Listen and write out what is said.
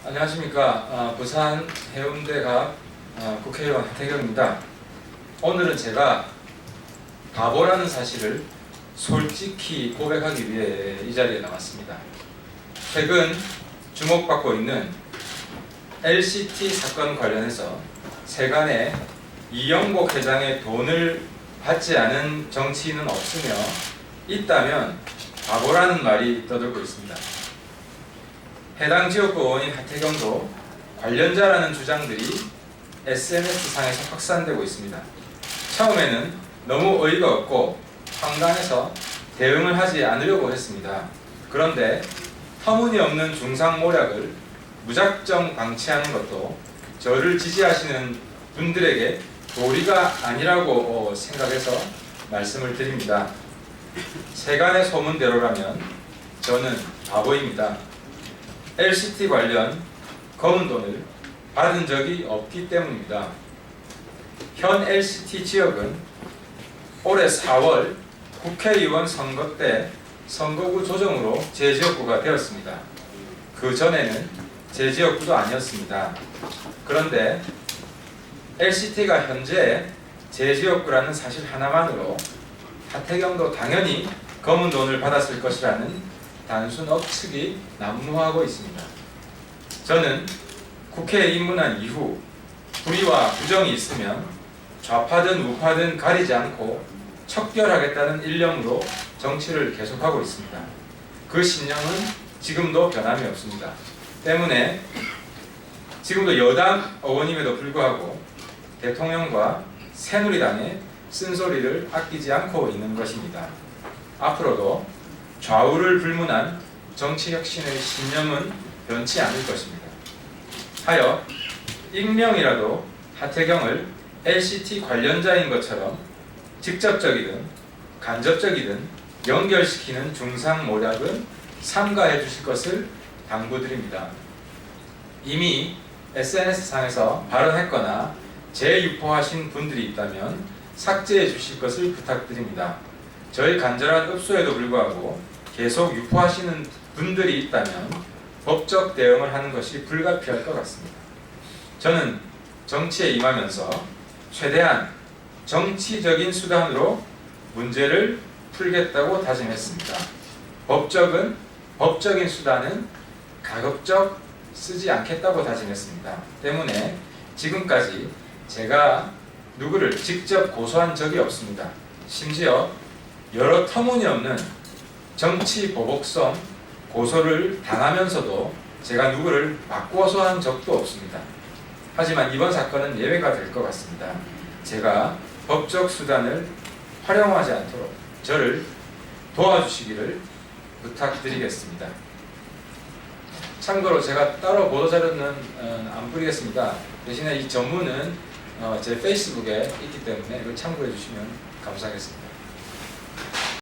안녕하십니까. 부산 해운대갑 국회의원 하태경입니다. 오늘은 제가 바보라는 사실을 솔직히 고백하기 위해 이 자리에 나왔습니다. 최근 주목받고 있는 LCT 사건 관련해서 세간에 이영복 회장의 돈을 받지 않은 정치인은 없으며 있다면 바보라는 말이 떠돌고 있습니다. 해당 지역구 의원인 하태경도 관련자라는 주장들이 SNS상에서 확산되고 있습니다. 처음에는 너무 어이가 없고 황당해서 대응을 하지 않으려고 했습니다. 그런데 터무니없는 중상모략을 무작정 방치하는 것도 저를 지지하시는 분들에게 도리가 아니라고 생각해서 말씀을 드립니다. 세간의 소문대로라면 저는 바보입니다. LCT 관련 검은 돈을 받은 적이 없기 때문입니다. 현 LCT 지역은 올해 4월 국회의원 선거 때 선거구 조정으로 제 지역구가 되었습니다. 그 전에는 제 지역구도 아니었습니다. 그런데 LCT가 현재 제 지역구라는 사실 하나만으로 하태경도 당연히 검은 돈을 받았을 것이라는 단순 억측이 난무하고 있습니다. 저는 국회에 입문한 이후 불의와 부정이 있으면 좌파든 우파든 가리지 않고 척결하겠다는 일념으로 정치를 계속하고 있습니다. 그 신념은 지금도 변함이 없습니다. 때문에 지금도 여당 의원임에도 불구하고 대통령과 새누리당의 쓴소리를 아끼지 않고 있는 것입니다. 앞으로도 좌우를 불문한 정치혁신의 신념은 변치 않을 것입니다. 하여 익명이라도 하태경을 LCT 관련자인 것처럼 직접적이든 간접적이든 연결시키는 중상모략은 삼가해 주실 것을 당부드립니다. 이미 SNS상에서 발언했거나 재유포하신 분들이 있다면 삭제해 주실 것을 부탁드립니다. 저희 간절한 읍소에도 불구하고 계속 유포하시는 분들이 있다면 법적 대응을 하는 것이 불가피할 것 같습니다. 저는 정치에 임하면서 최대한 정치적인 수단으로 문제를 풀겠다고 다짐했습니다. 법적인 수단은 가급적 쓰지 않겠다고 다짐했습니다. 때문에 지금까지 제가 누구를 직접 고소한 적이 없습니다. 심지어 여러 터무니없는 정치 보복성 고소를 당하면서도 제가 누구를 맞고소한 적도 없습니다. 하지만 이번 사건은 예외가 될 것 같습니다. 제가 법적 수단을 활용하지 않도록 저를 도와주시기를 부탁드리겠습니다. 참고로 제가 따로 보도자료는 안 뿌리겠습니다. 대신에 이 전문은 제 페이스북에 있기 때문에 이걸 참고해 주시면 감사하겠습니다.